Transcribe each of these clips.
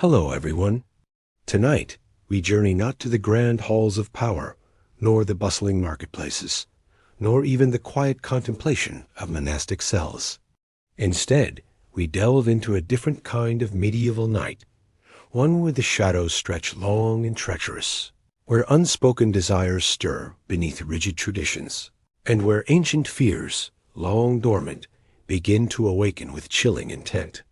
Hello, everyone. Tonight, we journey not to the grand halls of power, nor the bustling marketplaces, nor even the quiet contemplation of monastic cells. Instead, we delve into a different kind of medieval night, one where the shadows stretch long and treacherous, where unspoken desires stir beneath rigid traditions, and where ancient fears, long dormant, begin to awaken with chilling intent.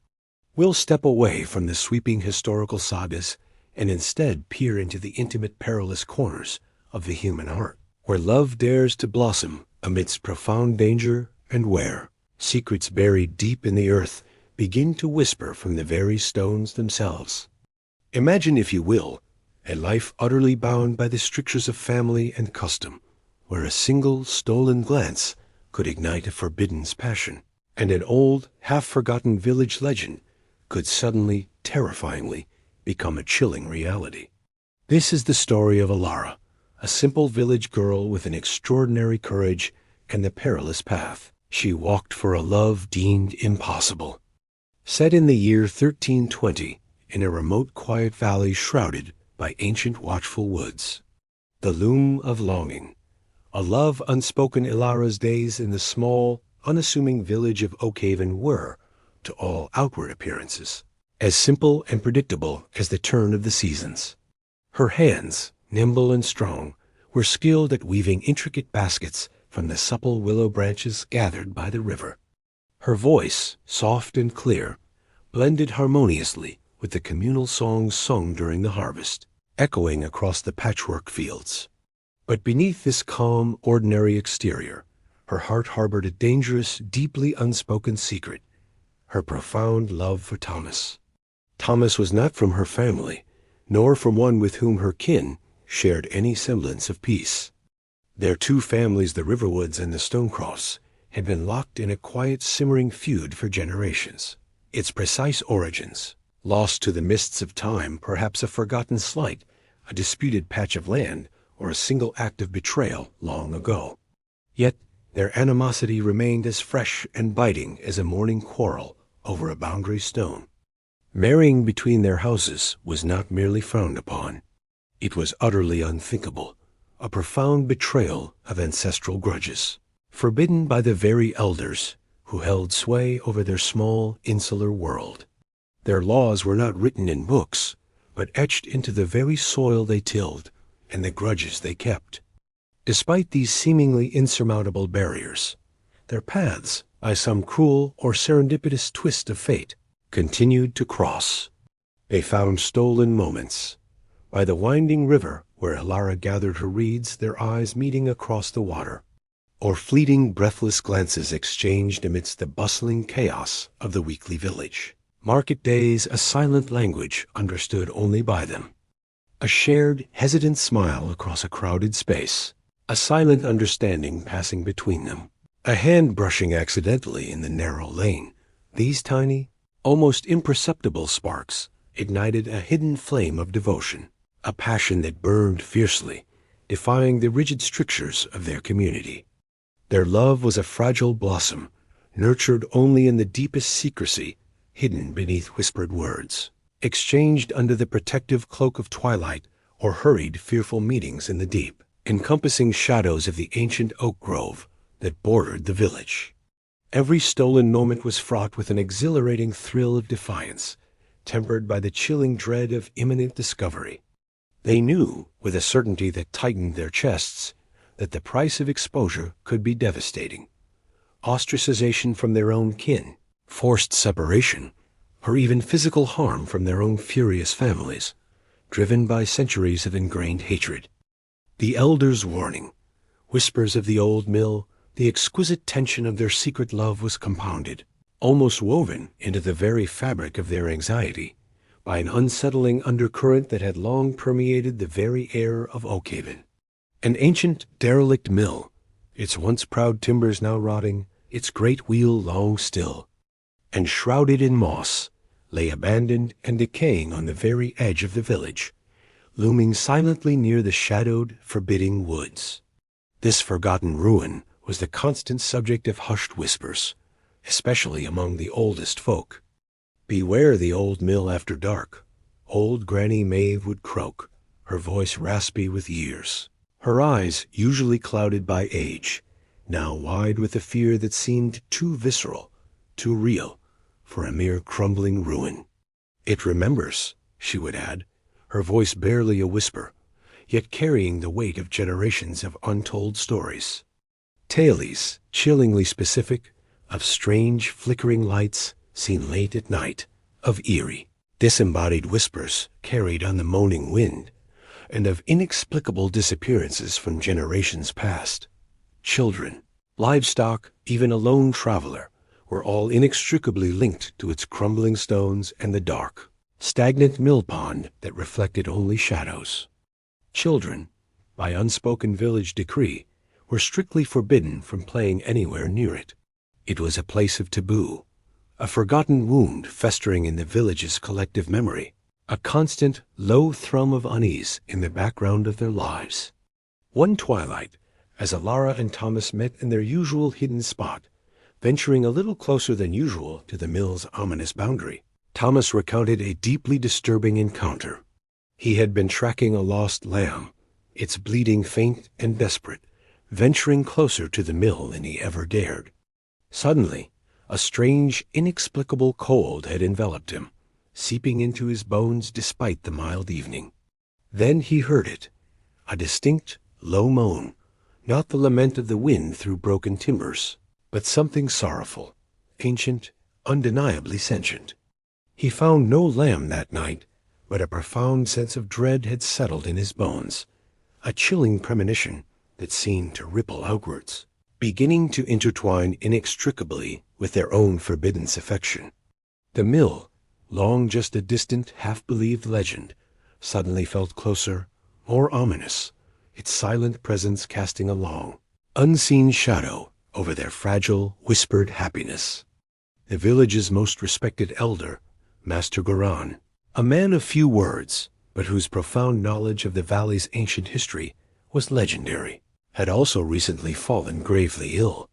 We'll step away from the sweeping historical sagas and instead peer into the intimate, perilous corners of the human heart, where love dares to blossom amidst profound danger and where secrets buried deep in the earth begin to whisper from the very stones themselves. Imagine, if you will, a life utterly bound by the strictures of family and custom, where a single stolen glance could ignite a forbidden passion, and an old, half-forgotten village legend could suddenly, terrifyingly, become a chilling reality. This is the story of Alara, a simple village girl with an extraordinary courage and the perilous path she walked for a love deemed impossible. Set in the year 1320, in a remote, quiet valley shrouded by ancient, watchful woods. The loom of longing. A love unspoken. Alara's days in the small, unassuming village of Oakhaven were, to all outward appearances, as simple and predictable as the turn of the seasons. Her hands, nimble and strong, were skilled at weaving intricate baskets from the supple willow branches gathered by the river. Her voice, soft and clear, blended harmoniously with the communal songs sung during the harvest, echoing across the patchwork fields. But beneath this calm, ordinary exterior, her heart harbored a dangerous, deeply unspoken secret: her profound love for Thomas. Thomas was not from her family, nor from one with whom her kin shared any semblance of peace. Their two families, the Riverwoods and the Stonecrofts, had been locked in a quiet, simmering feud for generations. Its precise origins, lost to the mists of time, perhaps a forgotten slight, a disputed patch of land, or a single act of betrayal long ago. Yet their animosity remained as fresh and biting as a morning quarrel over a boundary stone. Marrying between their houses was not merely frowned upon. It was utterly unthinkable, a profound betrayal of ancestral grudges, forbidden by the very elders who held sway over their small, insular world. Their laws were not written in books, but etched into the very soil they tilled and the grudges they kept. Despite these seemingly insurmountable barriers, their paths, by some cruel or serendipitous twist of fate, continued to cross. They found stolen moments. By the winding river where Alara gathered her reeds, their eyes meeting across the water, or fleeting, breathless glances exchanged amidst the bustling chaos of the weekly village. Market days, a silent language understood only by them. A shared, hesitant smile across a crowded space. A silent understanding passing between them. A hand brushing accidentally in the narrow lane. These tiny, almost imperceptible sparks ignited a hidden flame of devotion, a passion that burned fiercely, defying the rigid strictures of their community. Their love was a fragile blossom, nurtured only in the deepest secrecy, hidden beneath whispered words, exchanged under the protective cloak of twilight or hurried, fearful meetings in the deep, encompassing shadows of the ancient oak grove that bordered the village. Every stolen moment was fraught with an exhilarating thrill of defiance, tempered by the chilling dread of imminent discovery. They knew, with a certainty that tightened their chests, that the price of exposure could be devastating. Ostracization from their own kin, forced separation, or even physical harm from their own furious families, driven by centuries of ingrained hatred. The elders' warning, whispers of the old mill, the exquisite tension of their secret love was compounded, almost woven into the very fabric of their anxiety, by an unsettling undercurrent that had long permeated the very air of Oakhaven. An ancient, derelict mill, its once proud timbers now rotting, its great wheel long still, and shrouded in moss, lay abandoned and decaying on the very edge of the village, looming silently near the shadowed, forbidding woods. This forgotten ruin was the constant subject of hushed whispers, especially among the oldest folk. Beware the old mill after dark. Old Granny Maeve would croak, her voice raspy with years. Her eyes, usually clouded by age, now wide with a fear that seemed too visceral, too real, for a mere crumbling ruin. "It remembers," she would add, her voice barely a whisper, yet carrying the weight of generations of untold stories. Tales, chillingly specific, of strange flickering lights seen late at night, of eerie, disembodied whispers carried on the moaning wind, and of inexplicable disappearances from generations past. Children, livestock, even a lone traveler, were all inextricably linked to its crumbling stones and the dark, stagnant mill pond that reflected only shadows. Children, by unspoken village decree, were strictly forbidden from playing anywhere near it. It was a place of taboo, a forgotten wound festering in the village's collective memory, a constant, low thrum of unease in the background of their lives. One twilight, as Alara and Thomas met in their usual hidden spot, venturing a little closer than usual to the mill's ominous boundary, Thomas recounted a deeply disturbing encounter. He had been tracking a lost lamb, its bleating faint and desperate, venturing closer to the mill than he ever dared. Suddenly, a strange, inexplicable cold had enveloped him, seeping into his bones despite the mild evening. Then he heard it, a distinct, low moan, not the lament of the wind through broken timbers, but something sorrowful, ancient, undeniably sentient. He found no lamb that night, but a profound sense of dread had settled in his bones, a chilling premonition that seemed to ripple outwards, beginning to intertwine inextricably with their own forbidden affection. The mill, long just a distant, half-believed legend, suddenly felt closer, more ominous, its silent presence casting a long, unseen shadow over their fragile, whispered happiness. The village's most respected elder, Master Goran, a man of few words, but whose profound knowledge of the valley's ancient history was legendary, had also recently fallen gravely ill.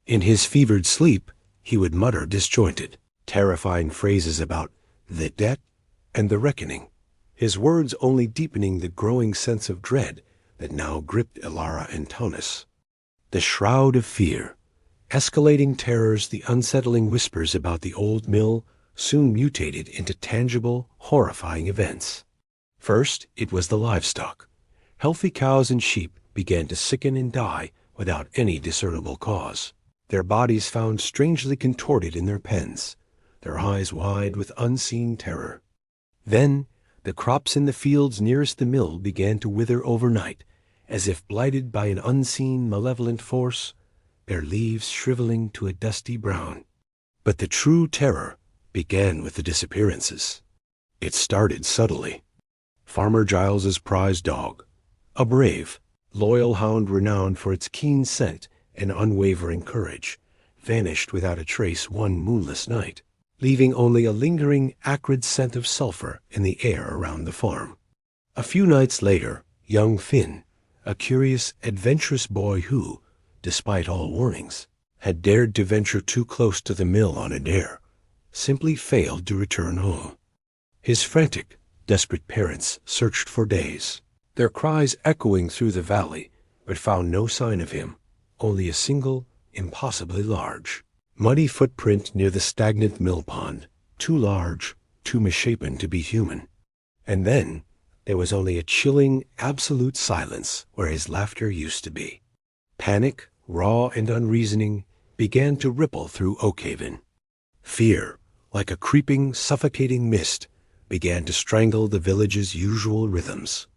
In his fevered sleep, he would mutter disjointed, terrifying phrases about the debt and the reckoning, his words only deepening the growing sense of dread that now gripped Alara and Thomas. The shroud of fear, escalating terrors, the unsettling whispers about the old mill soon mutated into tangible, horrifying events. First, it was the livestock. Healthy cows and sheep began to sicken and die without any discernible cause, their bodies found strangely contorted in their pens, their eyes wide with unseen terror. Then, the crops in the fields nearest the mill began to wither overnight, as if blighted by an unseen, malevolent force, their leaves shriveling to a dusty brown. But the true terror began with the disappearances. It started subtly. Farmer Giles's prize dog, a brave, loyal hound renowned for its keen scent and unwavering courage, vanished without a trace one moonless night, leaving only a lingering, acrid scent of sulfur in the air around the farm. A few nights later, young Finn, a curious, adventurous boy who, despite all warnings, had dared to venture too close to the mill on a dare, simply failed to return home. His frantic, desperate parents searched for days, their cries echoing through the valley, but found no sign of him, only a single, impossibly large, muddy footprint near the stagnant mill pond, too large, too misshapen to be human. And then there was only a chilling, absolute silence where his laughter used to be. Panic, raw and unreasoning, began to ripple through Oakhaven. Fear, like a creeping, suffocating mist, began to strangle the village's usual rhythms.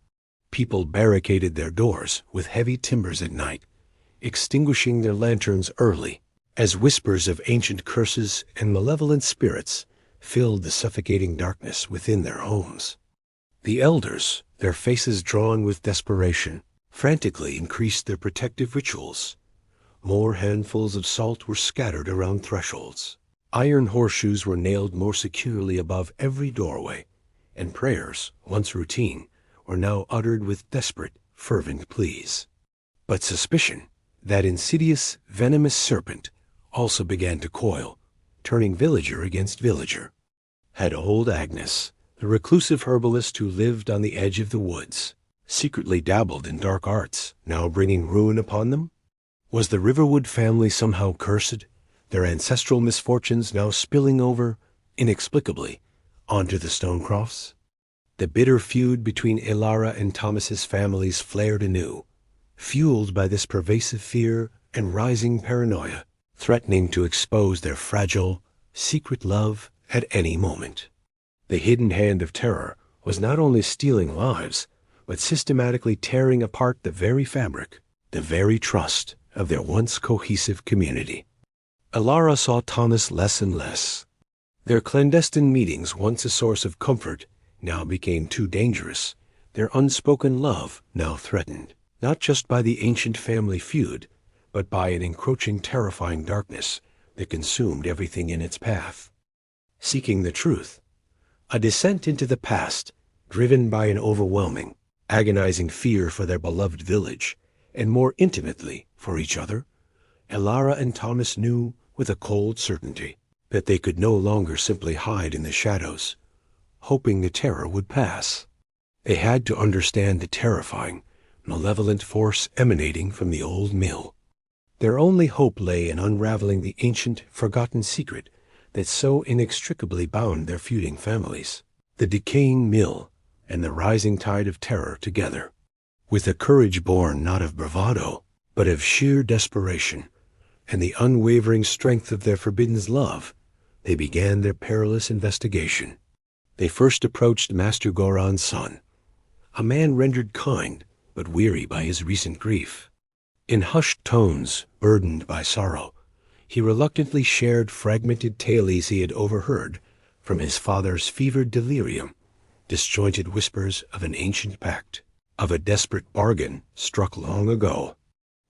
People barricaded their doors with heavy timbers at night, extinguishing their lanterns early, as whispers of ancient curses and malevolent spirits filled the suffocating darkness within their homes. The elders, their faces drawn with desperation, frantically increased their protective rituals. More handfuls of salt were scattered around thresholds. Iron horseshoes were nailed more securely above every doorway, and prayers, once routine, were now uttered with desperate, fervent pleas. But suspicion, that insidious, venomous serpent, also began to coil, turning villager against villager. Had old Agnes, the reclusive herbalist who lived on the edge of the woods, secretly dabbled in dark arts, now bringing ruin upon them? Was the Riverwood family somehow cursed, their ancestral misfortunes now spilling over, inexplicably, onto the Stonecrofts? The bitter feud between Ilara and Thomas's families flared anew, fueled by this pervasive fear and rising paranoia, threatening to expose their fragile, secret love at any moment. The hidden hand of terror was not only stealing lives, but systematically tearing apart the very fabric, the very trust of their once cohesive community. Ilara saw Thomas less and less. Their clandestine meetings, once a source of comfort, now became too dangerous, their unspoken love now threatened, not just by the ancient family feud, but by an encroaching terrifying darkness that consumed everything in its path. Seeking the truth, a descent into the past, driven by an overwhelming, agonizing fear for their beloved village, and more intimately for each other, Ilara and Thomas knew with a cold certainty that they could no longer simply hide in the shadows, hoping the terror would pass. They had to understand the terrifying, malevolent force emanating from the old mill. Their only hope lay in unraveling the ancient, forgotten secret that so inextricably bound their feuding families, the decaying mill and the rising tide of terror together. With a courage born not of bravado, but of sheer desperation, and the unwavering strength of their forbidden love, they began their perilous investigation. They first approached Master Goron's son, a man rendered kind but weary by his recent grief. In hushed tones, burdened by sorrow, he reluctantly shared fragmented tales he had overheard from his father's fevered delirium, disjointed whispers of an ancient pact, of a desperate bargain struck long ago.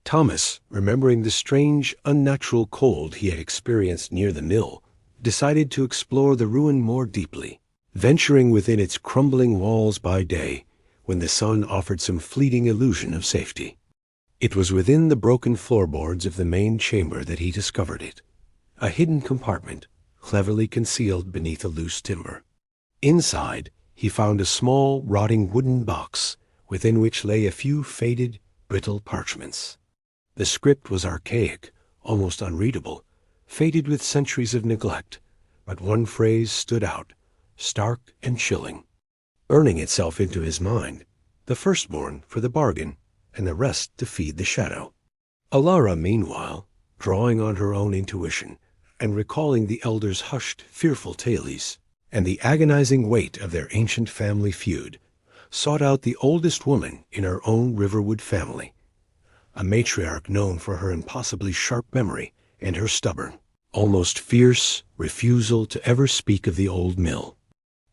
Thomas, remembering the strange, unnatural cold he had experienced near the mill, decided to explore the ruin more deeply, venturing within its crumbling walls by day, when the sun offered some fleeting illusion of safety. It was within the broken floorboards of the main chamber that he discovered it, a hidden compartment, cleverly concealed beneath a loose timber. Inside, he found a small, rotting wooden box, within which lay a few faded, brittle parchments. The script was archaic, almost unreadable, faded with centuries of neglect, but one phrase stood out, stark and chilling, burning itself into his mind: the firstborn for the bargain, and the rest to feed the shadow. Ilara, meanwhile, drawing on her own intuition, and recalling the elders' hushed, fearful tales, and the agonizing weight of their ancient family feud, sought out the oldest woman in her own Riverwood family, a matriarch known for her impossibly sharp memory and her stubborn, almost fierce, refusal to ever speak of the old mill.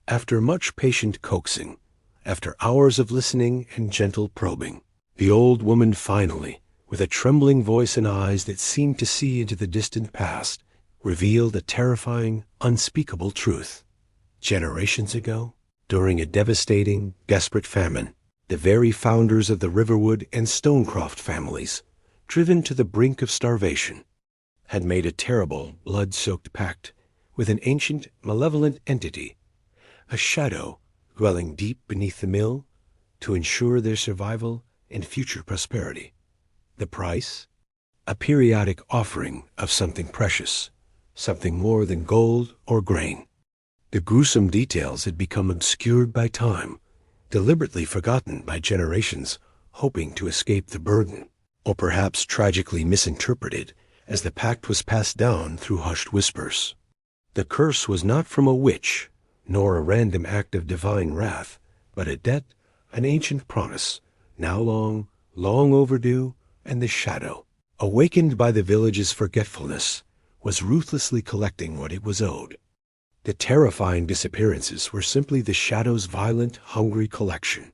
After much patient coaxing, after hours of listening and gentle probing, the old woman finally, with a trembling voice and eyes that seemed to see into the distant past, revealed a terrifying, unspeakable truth. Generations ago, during a devastating, desperate famine, the very founders of the Riverwood and Stonecroft families, driven to the brink of starvation, had made a terrible, blood-soaked pact with an ancient, malevolent entity, a shadow dwelling deep beneath the mill, to ensure their survival and future prosperity. The price? A periodic offering of something precious, something more than gold or grain. The gruesome details had become obscured by time, deliberately forgotten by generations hoping to escape the burden, or perhaps tragically misinterpreted as the pact was passed down through hushed whispers. The curse was not from a witch, nor a random act of divine wrath, but a debt, an ancient promise, now long, long overdue, and the shadow, awakened by the village's forgetfulness, was ruthlessly collecting what it was owed. The terrifying disappearances were simply the shadow's violent, hungry collection.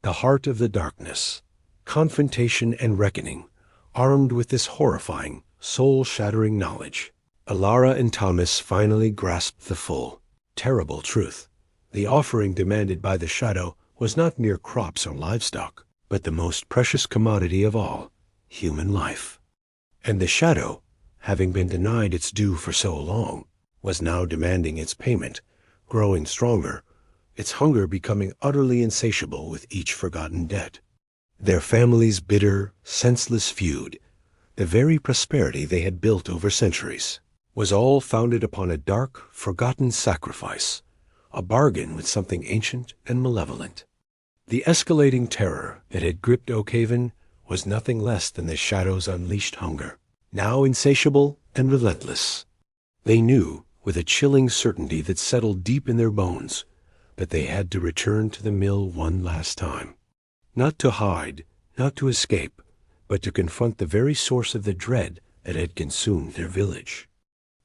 The heart of the darkness, confrontation and reckoning, armed with this horrifying, soul-shattering knowledge. Ilara and Thomas finally grasped the full, terrible truth. The offering demanded by the shadow was not mere crops or livestock, but the most precious commodity of all, human life. And the shadow, having been denied its due for so long, was now demanding its payment, growing stronger, its hunger becoming utterly insatiable with each forgotten debt. Their family's bitter, senseless feud, the very prosperity they had built over centuries, was all founded upon a dark, forgotten sacrifice, a bargain with something ancient and malevolent. The escalating terror that had gripped Oakhaven was nothing less than the Shadow's unleashed hunger, now insatiable and relentless. They knew, with a chilling certainty that settled deep in their bones, that they had to return to the mill one last time. Not to hide, not to escape, but to confront the very source of the dread that had consumed their village.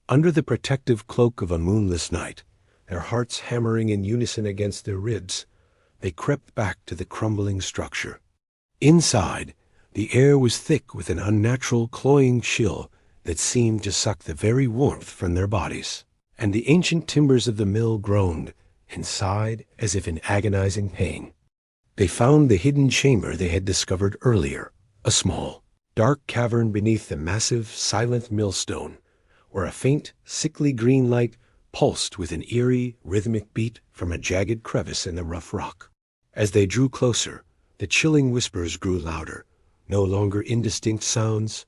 Under the protective cloak of a moonless night, their hearts hammering in unison against their ribs, they crept back to the crumbling structure. Inside, the air was thick with an unnatural, cloying chill that seemed to suck the very warmth from their bodies, and the ancient timbers of the mill groaned and sighed as if in agonizing pain. They found the hidden chamber they had discovered earlier, a small, dark cavern beneath the massive, silent millstone, where a faint, sickly green light pulsed with an eerie, rhythmic beat from a jagged crevice in the rough rock. As they drew closer, the chilling whispers grew louder, no longer indistinct sounds,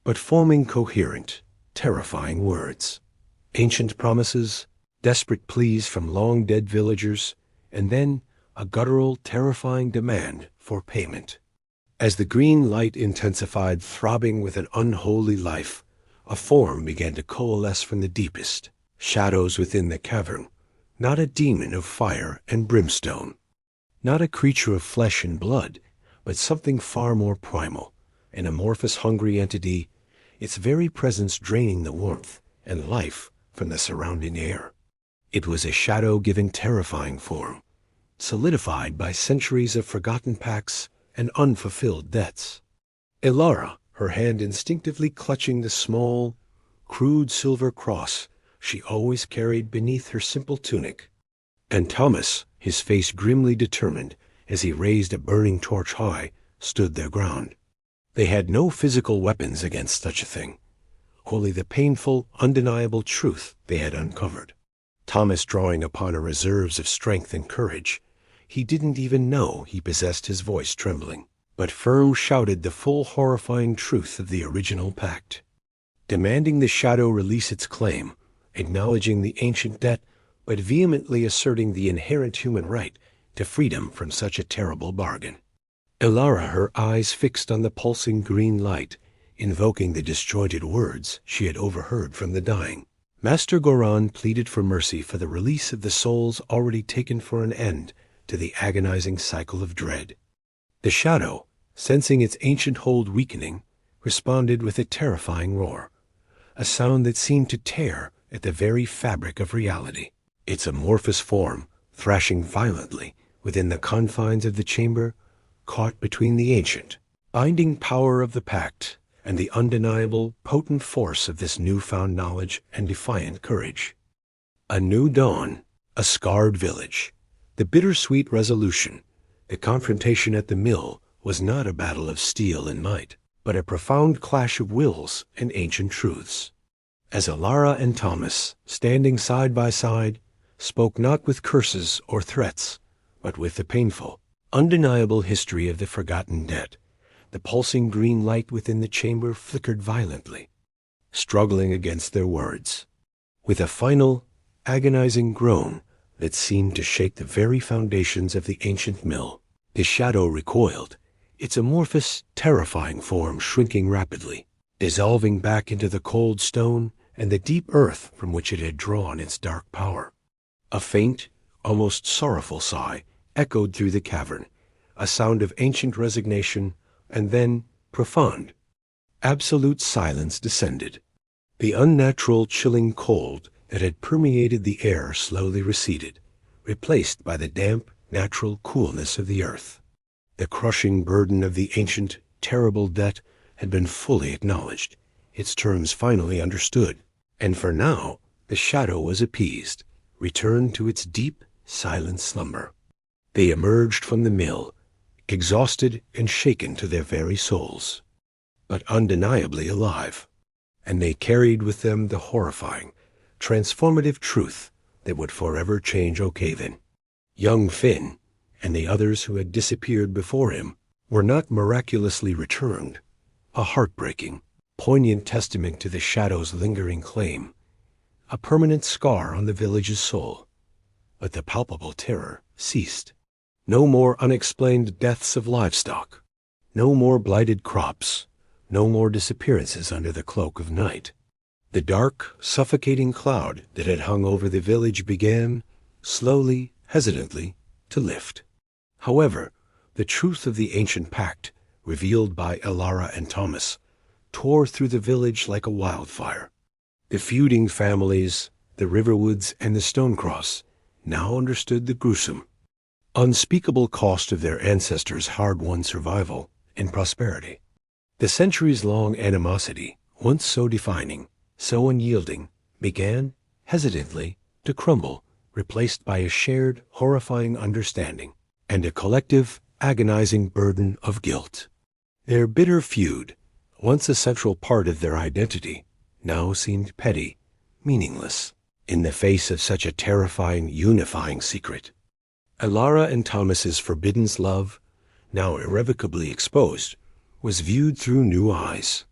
but forming coherent, terrifying words. Ancient promises, desperate pleas from long-dead villagers, and then a guttural, terrifying demand for payment. As the green light intensified, throbbing with an unholy life, a form began to coalesce from the deepest shadows within the cavern, not a demon of fire and brimstone, not a creature of flesh and blood, but something far more primal, an amorphous, hungry entity, its very presence draining the warmth and life from the surrounding air. It was a shadow-giving, terrifying form, solidified by centuries of forgotten pacts and unfulfilled debts. Ilara, her hand instinctively clutching the small, crude silver cross she always carried beneath her simple tunic, and Thomas, his face grimly determined as he raised a burning torch high, stood their ground. They had no physical weapons against such a thing, only the painful, undeniable truth they had uncovered. Thomas drawing upon her reserves of strength and courage, he didn't even know he possessed his voice trembling, but firm shouted the full horrifying truth of the original pact, demanding the shadow release its claim, acknowledging the ancient debt, but vehemently asserting the inherent human right to freedom from such a terrible bargain. Ilara, her eyes fixed on the pulsing green light, invoking the disjointed words she had overheard from the dying. Master Goran pleaded for mercy for the release of the souls already taken for an end to the agonizing cycle of dread. The shadow, sensing its ancient hold weakening, responded with a terrifying roar, a sound that seemed to tear at the very fabric of reality. Its amorphous form, thrashing violently within the confines of the chamber, caught between the ancient, binding power of the pact and the undeniable, potent force of this newfound knowledge and defiant courage. A new dawn, a scarred village, the bittersweet resolution, the confrontation at the mill was not a battle of steel and might, but a profound clash of wills and ancient truths. As Ilara and Thomas, standing side by side, spoke not with curses or threats, but with the painful, undeniable history of the forgotten dead, the pulsing green light within the chamber flickered violently, struggling against their words. With a final, agonizing groan that seemed to shake the very foundations of the ancient mill, the shadow recoiled, its amorphous, terrifying form shrinking rapidly, dissolving back into the cold stone and the deep earth from which it had drawn its dark power. A faint, almost sorrowful sigh echoed through the cavern, a sound of ancient resignation, and then profound, absolute silence descended. The unnatural, chilling cold that had permeated the air slowly receded, replaced by the damp, natural coolness of the earth. The crushing burden of the ancient, terrible debt had been fully acknowledged, its terms finally understood, and for now the shadow was appeased, returned to its deep, silent slumber. They emerged from the mill, exhausted and shaken to their very souls, but undeniably alive, and they carried with them the horrifying, transformative truth that would forever change Oakhaven. Young Finn, and the others who had disappeared before him, were not miraculously returned, a heartbreaking, poignant testament to the Shadow's lingering claim, a permanent scar on the village's soul. But the palpable terror ceased. No more unexplained deaths of livestock, no more blighted crops, no more disappearances under the cloak of night. The dark, suffocating cloud that had hung over the village began, slowly, hesitantly, to lift. However, the truth of the ancient pact, revealed by Elara and Thomas, tore through the village like a wildfire. The feuding families, the Riverwoods and the Stonecross, now understood the gruesome, unspeakable cost of their ancestors' hard-won survival and prosperity. The centuries-long animosity, once so defining, so unyielding, began, hesitantly, to crumble, replaced by a shared, horrifying understanding, and a collective, agonizing burden of guilt. Their bitter feud, once a central part of their identity, now seemed petty, meaningless, in the face of such a terrifying, unifying secret. Elara and Thomas's forbidden love, now irrevocably exposed, was viewed through new eyes.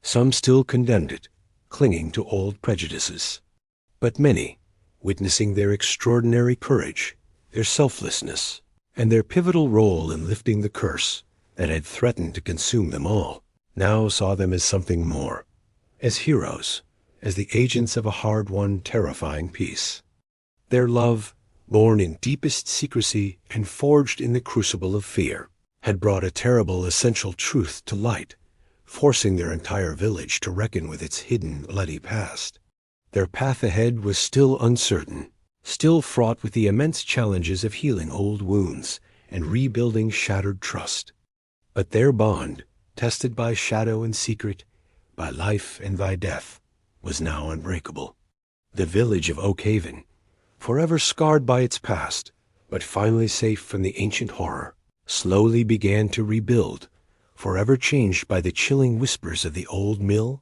Some still condemned it, clinging to old prejudices. But many, witnessing their extraordinary courage, their selflessness, and their pivotal role in lifting the curse that had threatened to consume them all, now saw them as something more, as heroes, as the agents of a hard-won, terrifying peace. Their love, born in deepest secrecy and forged in the crucible of fear, had brought a terrible essential truth to light, forcing their entire village to reckon with its hidden, bloody past. Their path ahead was still uncertain, still fraught with the immense challenges of healing old wounds and rebuilding shattered trust. But their bond, tested by shadow and secret, by life and by death, was now unbreakable. The village of Oakhaven, forever scarred by its past, but finally safe from the ancient horror, slowly began to rebuild, forever changed by the chilling whispers of the old mill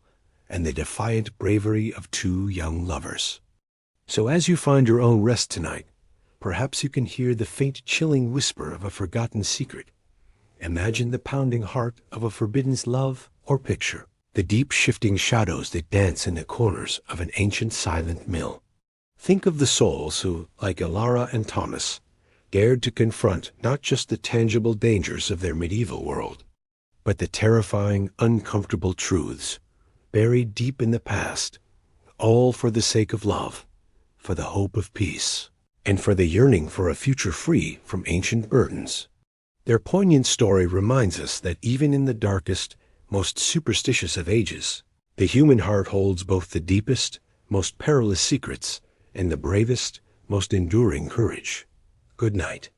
and the defiant bravery of two young lovers. So as you find your own rest tonight, perhaps you can hear the faint chilling whisper of a forgotten secret. Imagine the pounding heart of a forbidden love, or picture the deep shifting shadows that dance in the corners of an ancient silent mill. Think of the souls who, like Elara and Thomas, dared to confront not just the tangible dangers of their medieval world, but the terrifying, uncomfortable truths buried deep in the past, all for the sake of love, for the hope of peace, and for the yearning for a future free from ancient burdens. Their poignant story reminds us that even in the darkest, most superstitious of ages, the human heart holds both the deepest, most perilous secrets and the bravest, most enduring courage. Good night.